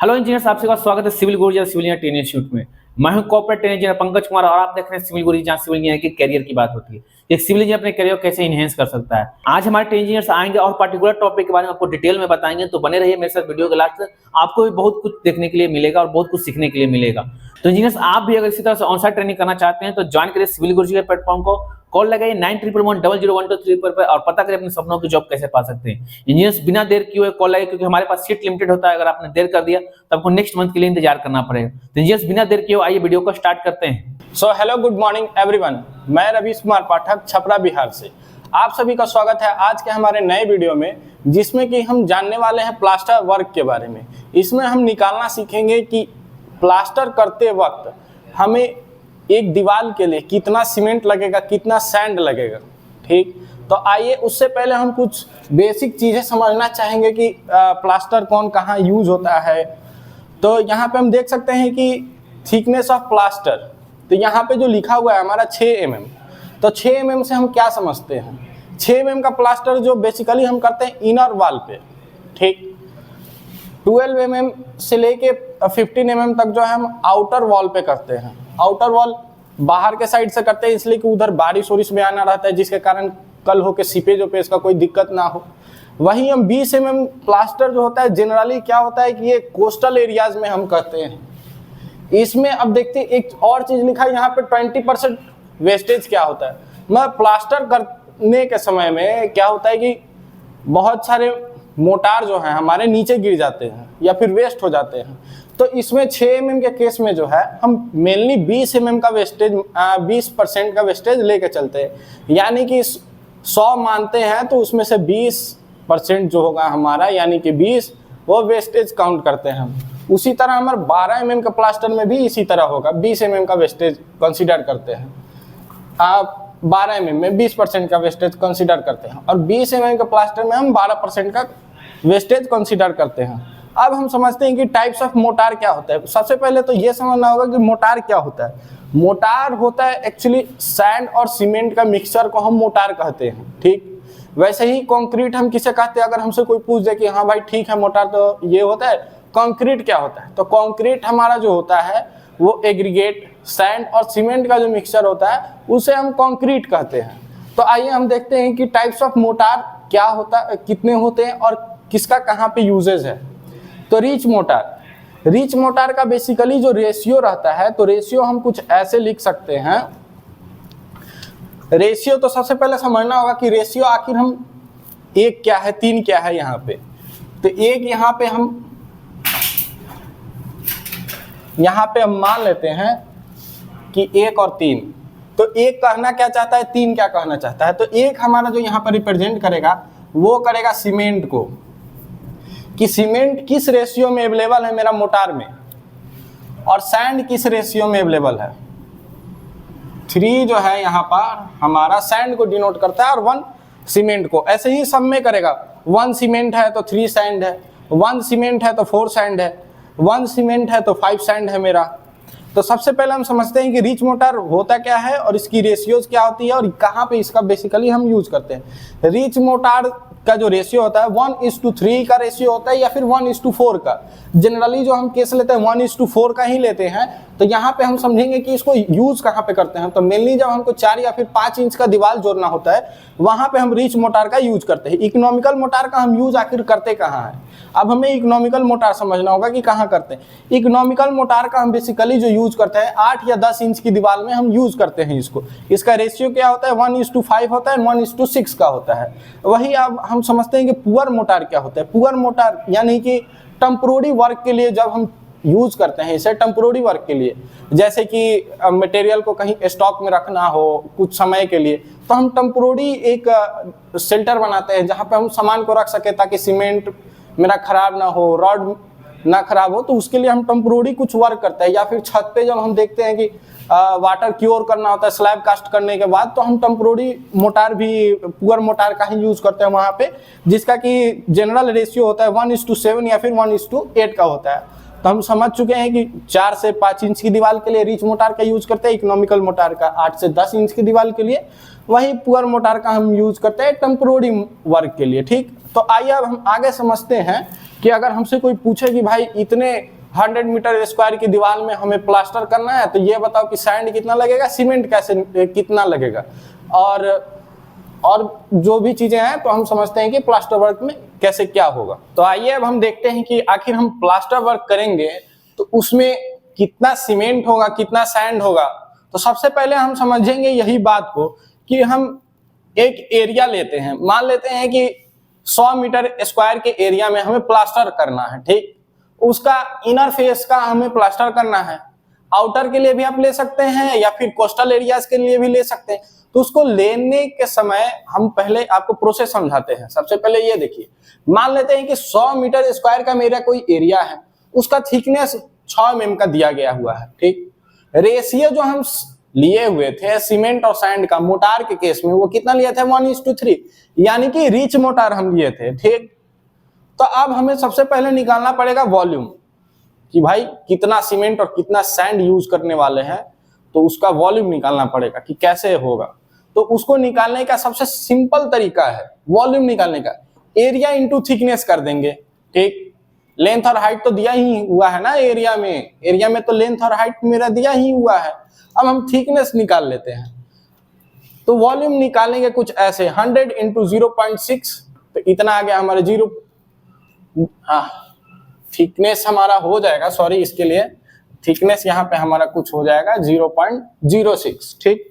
Hello engineers, आपका स्वागत है सिविल गुरु सिविल इंजीनियर ट्रेनिंग इंस्टीट्यूट में। मैं हूं corporate training engineer Pankaj Kumar और आप देख रहे हैं सिविल गुरु, जहां सिविल इंजीनियर के करियर की बात होती है। एक सिविल इंजीनियर अपने करियर को कैसे इनहेंस कर सकता है। आज हमारे ट्रेनिंग इंजीनियर्स आएंगे और पर्टिकुलर टॉपिक के बारे में आपको डिटेल में बताएंगे, तो बने रहिए मेरे साथ वीडियो के लास्ट तक। आपको भी बहुत कुछ देखने के लिए मिलेगा और बहुत कुछ सीखने के लिए मिलेगा। तो इंजीनियर्स, आप भी अगर इसी तरह से ऑन साइट ट्रेनिंग करना चाहते हैं तो ज्वाइन करिए सिविल गुरु के प्लेटफॉर्म को। कॉल लगाइए 91110123 पर और पता करें अपने सपनों की जॉब कैसे पा सकते हैं। इंजीनियर्स, बिना देर किए हुए कॉल लगाइए, क्योंकि हमारे पास सीट लिमिटेड होता है। अगर आपने देर कर दिया तो आपको नेक्स्ट मंथ के लिए इंतजार करना पड़ेगा। तो इंजीनियर्स, बिना देर किए हुए आइए वीडियो को स्टार्ट करते हैं। Hello, good morning everyone. मैं रवीश कुमार पाठक, छपरा, बिहार से आप सभी का स्वागत है आज के हमारे नए वीडियो में, जिसमें कि हम जानने वाले हैं प्लास्टर वर्क के बारे में। इसमें हम निकालना सीखेंगे कि प्लास्टर करते वक्त हमें एक दीवार के लिए कितना सीमेंट लगेगा, कितना सैंड लगेगा। ठीक, तो आइए उससे पहले हम कुछ बेसिक चीज़ें समझना चाहेंगे कि प्लास्टर कौन कहाँ यूज होता है। तो यहाँ पे हम देख सकते हैं कि थिकनेस ऑफ प्लास्टर, तो यहाँ पे जो लिखा हुआ है हमारा 6 mm। तो 6 mm से हम क्या समझते हैं? 6 mm का प्लास्टर जो बेसिकली हम करते हैं इनर वॉल पे। ठीक, 12 mm से लेके 15 mm तक जो है हम आउटर वॉल पे करते हैं। आउटर वॉल बाहर के साइड से करते हैं, इसलिए कि उधर बारिश वारिश में आना रहता है, जिसके कारण कल हो के सीपेज वेपेज का कोई दिक्कत ना हो। वहीं हम 20 mm प्लास्टर जो होता है जनरली क्या होता है कि ये कोस्टल एरियाज में हम करते हैं। इसमें अब देखते हैं एक और चीज लिखा है यहाँ पे 20% वेस्टेज क्या होता है। मैं प्लास्टर करने के समय में क्या होता है कि बहुत सारे मोटार जो है हमारे नीचे गिर जाते हैं या फिर वेस्ट हो जाते हैं। तो इसमें 6 mm के केस में जो है हम मेनली 20 mm का वेस्टेज 20% का वेस्टेज लेके चलते हैं। यानी कि 100 मानते हैं तो उसमें से 20% जो होगा हमारा, यानी कि 20 वो वेस्टेज काउंट करते हैं हम। उसी तरह हमारे 12 mm का प्लास्टर में भी इसी तरह होगा, 20 mm का वेस्टेज कंसीडर करते हैं। आप 12 mm में 20% का वेस्टेज कंसीडर करते हैं और 20 mm के प्लास्टर में हम 12% का वेस्टेज कंसीडर करते हैं। अब हम समझते हैं कि टाइप्स ऑफ मोटार क्या होता है। सबसे पहले तो ये समझना होगा कि मोटार क्या होता है। मोटार होता है एक्चुअली सैंड और सीमेंट का मिक्सचर को हम मोटार कहते हैं। ठीक, वैसे ही कंक्रीट हम किसे कहते हैं? अगर हमसे कोई पूछ दे कि हाँ भाई ठीक है मोटार तो ये होता है, कंक्रीट क्या होता है? तो कंक्रीट हमारा जो होता है वो एग्रीगेट सैंड और सीमेंट का जो मिक्सचर होता है उसे हम कंक्रीट कहते हैं। तो आइए हम देखते हैं कि टाइप्स ऑफ मोटार क्या होता है, कितने होते हैं और किसका कहाँ पे यूजेज है। तो रिच मोटार का बेसिकली जो रेशियो रहता है, तो रेशियो हम कुछ ऐसे लिख सकते हैं। रेशियो तो सबसे पहले समझना होगा कि रेशियो आखिर हम 1 क्या है 3 क्या है। यहाँ पे तो 1 यहाँ पे हम मान लेते हैं कि 1 और 3। तो 1 कहना क्या चाहता है, 3 क्या कहना चाहता है। तो 1 हमारा जो यहाँ पर रिप्रेजेंट करेगा वो करेगा सीमेंट को, कि सीमेंट किस रेशियो में अवेलेबल है मेरा मोटार में, और सैंड किस रेशियो में अवेलेबल है। 3 जो है यहाँ पर हमारा सैंड को डिनोट करता है और 1 सीमेंट को। ऐसे ही सब में करेगा, 1 सीमेंट है तो 3 सैंड है, 1 सीमेंट है तो 4 सैंड है, 1 सीमेंट है तो 5 सैंड है मेरा। तो सबसे पहले हम समझते हैं कि रिच मोटार होता क्या है और इसकी रेशियोज क्या होती है और कहाँ पे इसका बेसिकली हम यूज करते हैं। रिच मोटार का जो रेशियो होता है 1:3 का रेशियो होता है या फिर 1:4 का। जनरली जो हम केस लेते हैं 1:4 का ही लेते हैं। तो यहाँ पे हम समझेंगे कि इसको यूज कहाँ पे करते हैं। तो मेनली जब हमको 4 या फिर 5 इंच का दीवार जोड़ना होता है वहाँ पे हम रिच मोटार का यूज करते हैं। इकोनॉमिकल मोटार का हम यूज आखिर करते कहाँ है। अब हमें इकोनॉमिकल मोटार समझना होगा कि कहाँ करते हैं। इकोनॉमिकल मोटार का हम बेसिकली जो यूज करते हैं 8 या 10 इंच की दीवार में हम यूज करते हैं इसको। इसका रेशियो क्या होता है 1:5 होता है, 1:6 का होता है। वही अब हम समझते हैं कि पुअर मोटार क्या होता है। पुअर मोटार यानी कि टेम्पोररी वर्क के लिए जब हम यूज करते हैं इसे, टेम्पोररी वर्क के लिए, जैसे कि मटेरियल को कहीं स्टॉक में रखना हो कुछ समय के लिए, तो हम टेम्पोररी एक शेल्टर बनाते हैं जहाँ पे हम सामान को रख सके ताकि सीमेंट मेरा खराब ना हो, रॉड ना खराब हो। तो उसके लिए हम टेम्पोररी कुछ वर्क करते हैं। या फिर छत पे जब हम देखते हैं कि वाटर क्योर करना होता है स्लैब कास्ट करने के बाद, तो हम टेम्पोररी मोटार भी पुअर मोटार का ही यूज करते हैं वहाँ पे, जिसका कि जनरल रेशियो होता है 1:7 या फिर 1:8 का होता है। तो हम समझ चुके हैं कि 4 से 5 इंच की दीवार के लिए रिच मोटार का यूज करते हैं, इकोनॉमिकल मोटार का 8 से 10 इंच की दीवार के लिए, वही पुअर मोटार का हम यूज करते हैं टेम्पोररी वर्क के लिए। ठीक, तो आइए अब हम आगे समझते हैं कि अगर हमसे कोई पूछे कि भाई इतने 100 मीटर स्क्वायर की दीवार में हमें प्लास्टर करना है, तो ये बताओ कि सैंड कितना लगेगा, सीमेंट कैसे कितना लगेगा, और जो भी चीजें हैं तो हम समझते हैं कि प्लास्टर वर्क में कैसे क्या होगा। तो आइए अब हम देखते हैं कि आखिर हम प्लास्टर वर्क करेंगे तो उसमें कितना सीमेंट होगा, कितना सैंड होगा। तो सबसे पहले हम समझेंगे यही बात को कि हम एक एरिया लेते हैं, मान लेते हैं कि 100 मीटर स्क्वायर के एरिया में हमें प्लास्टर करना है, ठीक। उसका इनर फेस का हमें प्लास्टर करना है, आउटर के लिए भी आप ले सकते हैं या फिर कोस्टल एरियाज के लिए भी ले सकते हैं। तो उसको लेने के समय हम पहले आपको प्रोसेस समझाते हैं। सबसे पहले ये देखिए, मान लेते हैं कि 100 मीटर स्क्वायर का मेरा कोई एरिया है, उसका थिकनेस 6 mm का दिया गया हुआ है, ठीक। रेशियो जो हम लिए हुए थे सीमेंट और सैंड का मोटार के केस में, वो कितना लिए थे, 1:3, यानी कि रिच मोटार हम लिए थे, ठीक। तो अब हमें सबसे पहले निकालना पड़ेगा वॉल्यूम, कि भाई कितना सीमेंट और कितना सैंड यूज करने वाले हैं, तो उसका वॉल्यूम निकालना पड़ेगा कि कैसे होगा। तो उसको निकालने का सबसे सिंपल तरीका है वॉल्यूम निकालने का, एरिया इंटू थिकनेस कर देंगे, ठीक। लेंथ और हाइट तो दिया ही हुआ है ना एरिया में तो लेंथ और हाइट मेरा दिया ही हुआ है। अब हम थिकनेस निकाल लेते हैं। तो वॉल्यूम निकालेंगे कुछ ऐसे, 100 इंटू 0.6, तो इतना आ गया हमारे 0, थिकनेस हमारा हो जाएगा, सॉरी इसके लिए थिकनेस यहाँ पे हमारा कुछ हो जाएगा 0.06, ठीक।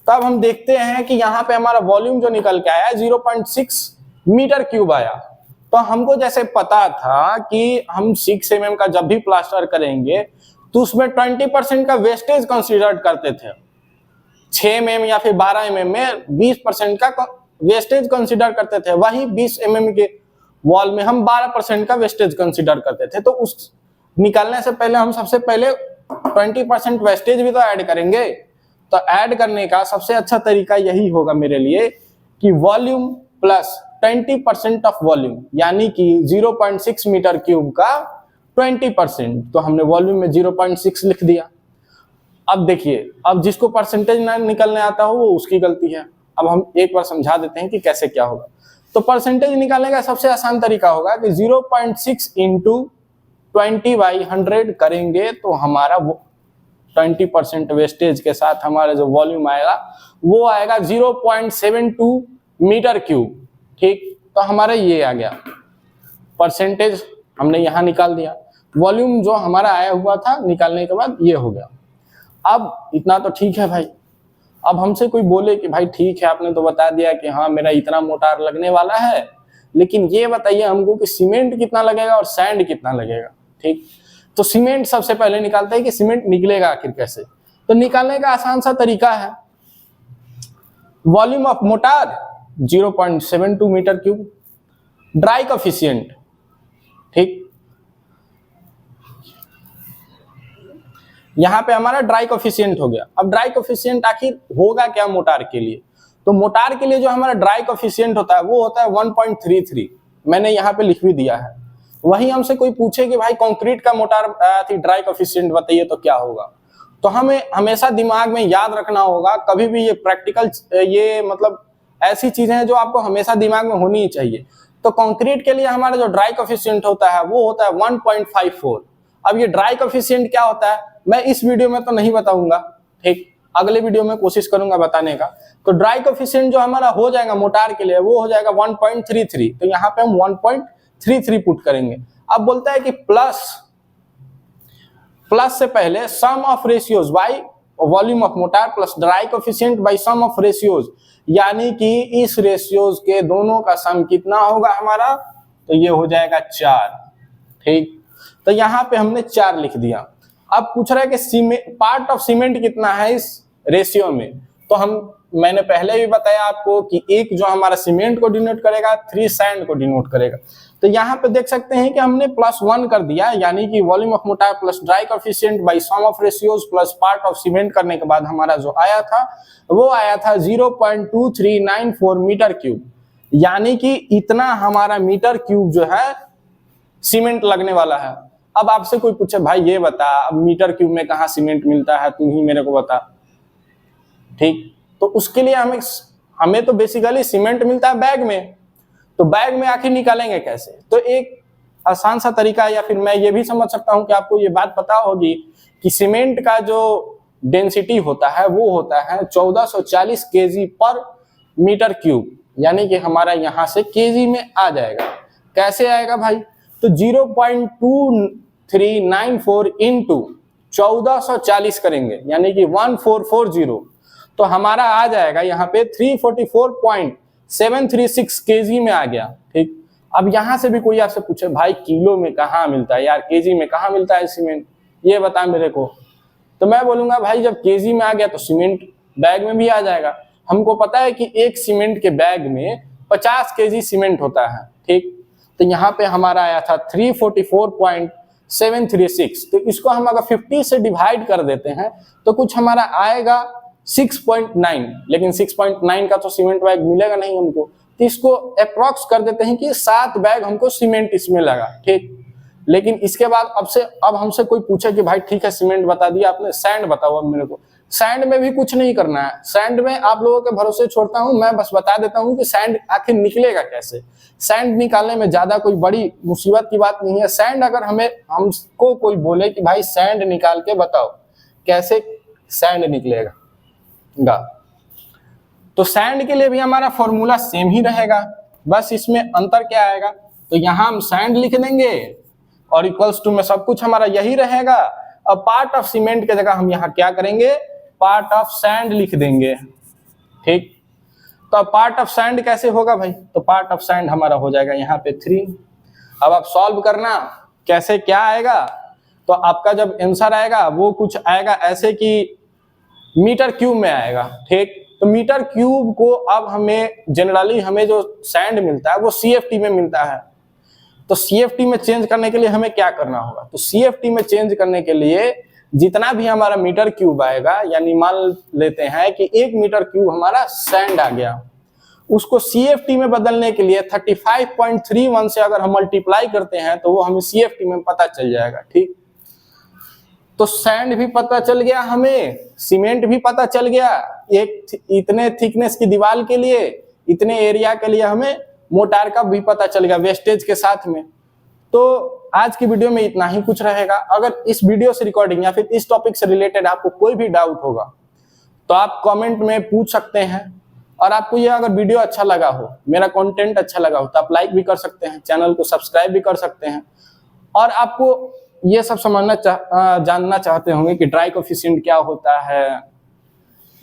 तो अब हम देखते हैं कि यहाँ पे हमारा वॉल्यूम जो निकल के आया 0.6 मीटर क्यूब आया। तो हमको जैसे पता था कि हम 6 mm का जब भी प्लास्टर करेंगे तो उसमें 20% का वेस्टेज कंसीडर करते थे, 6 mm या फिर 12 mm में 20% का वेस्टेज कंसीडर करते थे, वही 20 mm के वॉल में हम 12% का वेस्टेज कंसीडर करते थे। तो उस निकालने से पहले हम सबसे पहले 20% वेस्टेज भी तो ऐड करेंगे। तो ऐड करने का सबसे अच्छा तरीका यही होगा मेरे लिए कि वॉल्यूम प्लस 20% ऑफ वॉल्यूम, यानी कि 0.6 मीटर क्यूब का 20%। तो हमने वॉल्यूम में 0.6 लिख दिया। अब देखिए, अब जिसको परसेंटेज ना निकलने आता हो वो उसकी गलती है। अब हम एक बार समझा देते हैं कि कैसे क्या होगा। तो परसेंटेज निकालने का सबसे आसान तरीका होगा कि 0.6 इंटू 20/100 करेंगे तो हमारा 20% वेस्टेज के साथ हमारा जो वॉल्यूम आएगा वो आएगा 0.72 मीटर क्यूब, ठीक। तो हमारा ये आ गया, परसेंटेज हमने यहाँ निकाल दिया, वॉल्यूम जो हमारा आया हुआ था निकालने के बाद ये हो गया। अब इतना तो ठीक है भाई। अब हमसे कोई बोले कि भाई ठीक है आपने तो बता दिया कि हाँ मेरा इतना मोटार लगने वाला है, लेकिन ये बताइए हमको कि सीमेंट कितना लगेगा और सैंड कितना लगेगा, ठीक। तो सीमेंट सबसे पहले निकालते हैं कि सीमेंट निकलेगा आखिर कैसे। तो निकालने का आसान सा तरीका है, volume of mortar 0.72 metre cube, dry coefficient, ठीक। यहां पे हमारा ड्राई कोफिशिएंट हो गया। अब ड्राई कोफिशिएंट आखिर होगा क्या मोटार के लिए, तो मोटार के लिए जो हमारा ड्राई कोफिशिएंट होता है वो होता है 1.33, मैंने यहाँ पे लिख भी दिया है। वही हमसे कोई पूछे कि भाई कंक्रीट का मोटार ड्राई कोफिशिएंट बताइए तो क्या होगा, तो हमें हमेशा दिमाग में याद रखना होगा, कभी भी ये प्रैक्टिकल, ये मतलब ऐसी चीजें हैं जो आपको हमेशा दिमाग में होनी ही चाहिए। तो कंक्रीट के लिए हमारा जो ड्राई कोफिशिएंट होता है वो होता है 1.54। अब ये ड्राई कोफिशिएंट क्या होता है मैं इस वीडियो में तो नहीं बताऊंगा, ठीक, अगले वीडियो में कोशिश करूंगा बताने का। तो ड्राई कोफिशिएंट जो हमारा हो जाएगा मोटार के लिए वो हो जाएगा 1.33, तो यहाँ पे हम 1.33 पुट करेंगे। अब बोलता है कि प्लस से पहले sum of ratios by volume of mortar plus dry coefficient by sum of ratios, यानी कि इस रेशियोज के दोनों का सम कितना होगा हमारा, तो ये हो जाएगा 4, ठीक। तो यहाँ पे हमने 4 लिख दिया। अब पूछ रहा है कि पार्ट ऑफ सीमेंट कितना है इस रेशियो में, तो मैंने पहले भी बताया आपको कि एक जो हमारा सीमेंट को डिनोट करेगा, 3 सैंड को डिनोट करेगा। तो यहाँ पे देख सकते हैं कि हमने +1 कर दिया, यानी कि volume of mortar plus dry coefficient by sum of ratios plus part of cement करने के बाद हमारा जो आया था वो आया था 0.2394 मीटर क्यूब, यानी कि इतना हमारा मीटर क्यूब जो है सीमेंट लगने वाला है। अब आपसे कोई पूछे भाई ये बता अब मीटर क्यूब में कहाँ सीमेंट मिलता है, तू ही मेरे को बता, ठीक। तो उसके लिए हमें तो बेसिकली सीमेंट मिलता है बैग में, तो बैग में आखिर निकालेंगे कैसे। तो एक आसान सा तरीका है, या फिर मैं ये भी समझ सकता हूँ कि आपको ये बात पता होगी कि सीमेंट का जो डेंसिटी होता है वो होता है 1440 केजी पर मीटर क्यूब, यानी कि हमारा यहाँ से केजी में आ जाएगा। कैसे आएगा भाई? तो 0.2394 इंटू 1440 करेंगे, यानी कि 1440, तो हमारा आ जाएगा यहाँ पे 344.736 केजी में आ गया। ठीक, अब यहाँ से भी कोई आपसे पूछे भाई किलो में कहाँ मिलता है यार, केजी में कहाँ मिलता है सीमेंट, ये बता मेरे को, तो मैं बोलूंगा भाई जब केजी में आ गया तो सीमेंट बैग में भी आ जाएगा। हमको पता है कि एक सीमेंट के बैग में 50 केजी सीमेंट होता है। ठीक, तो यहाँ पे हमारा आया था 344.736, तो इसको हम अगर 50 से डिवाइड कर देते हैं तो कुछ हमारा आएगा 6.9, लेकिन 6.9 का तो सीमेंट बैग मिलेगा नहीं हमको, तो इसको अप्रॉक्स कर देते हैं कि 7 बैग हमको सीमेंट इसमें लगा। ठीक, लेकिन इसके बाद अब हमसे कोई पूछे कि भाई ठीक है सीमेंट बता दिया आपने, सैंड बताओ अब मेरे को। सैंड में भी कुछ नहीं करना है, सैंड में आप लोगों के भरोसे छोड़ता हूं, मैं बस बता देता हूं कि सैंड आखिर निकलेगा कैसे। सैंड निकालने में ज्यादा कोई बड़ी मुसीबत की बात नहीं है। सैंड अगर हमको कोई बोले कि भाई सैंड निकाल के बताओ कैसे सैंड निकलेगा, तो सैंड के लिए भी हमारा फॉर्मूला सेम ही रहेगा, बस इसमें अंतर क्या आएगा, तो यहाँ हम सैंड लिख देंगे और इक्वल्स टू में सब कुछ हमारा यही रहेगा। अब पार्ट ऑफ सीमेंट के जगह हम यहाँ क्या करेंगे, पार्ट ऑफ सैंड लिख देंगे। ठीक, तो अब पार्ट ऑफ सैंड कैसे होगा भाई, तो पार्ट ऑफ सैंड हमारा हो जाएगा यहाँ पे 3। अब आप सॉल्व करना कैसे क्या आएगा, तो आपका जब आंसर आएगा वो कुछ आएगा ऐसे कि मीटर क्यूब में आएगा। ठीक, तो मीटर क्यूब को अब जनरली हमें जो सैंड मिलता है वो CFT में मिलता है, तो CFT में चेंज करने के लिए हमें क्या करना होगा, तो CFT में चेंज करने के लिए जितना भी हमारा मीटर क्यूब आएगा, यानी मान लेते हैं कि 1 मीटर क्यूब हमारा सैंड आ गया, उसको CFT में बदलने के लिए 35.31 से अगर हम मल्टीप्लाई करते हैं तो वो हमें CFT में पता चल जाएगा। ठीक, तो सैंड भी पता चल गया हमें, सीमेंट भी पता चल गया, एक इतने थिकनेस की दीवार के लिए, इतने एरिया के लिए हमें मोटार का भी पता चल गया वेस्टेज के साथ में। तो आज की वीडियो में इतना ही कुछ रहेगा। अगर इस वीडियो से रिकॉर्डिंग या फिर इस टॉपिक से रिलेटेड आपको कोई भी डाउट होगा तो आप कमेंट में पूछ सकते हैं, और आपको ये अगर वीडियो अच्छा लगा हो, मेरा कंटेंट अच्छा लगा हो, तो आप लाइक भी कर सकते हैं, चैनल को सब्सक्राइब भी कर सकते हैं। और आपको ये सब जानना चाहते होंगे कि ड्राई कोफिशिएंट क्या होता है,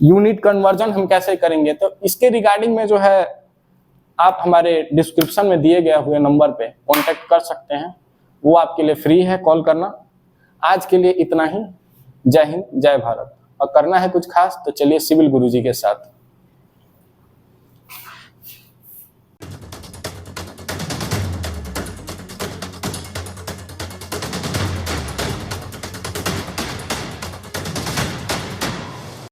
यूनिट कन्वर्जन हम कैसे करेंगे, तो इसके रिगार्डिंग में जो है आप हमारे डिस्क्रिप्शन में दिए गए हुए नंबर पे कांटेक्ट कर सकते हैं, वो आपके लिए फ्री है कॉल करना। आज के लिए इतना ही, जय हिंद जय भारत। और करना है कुछ खास तो चलिए सिविल गुरुजी के साथ।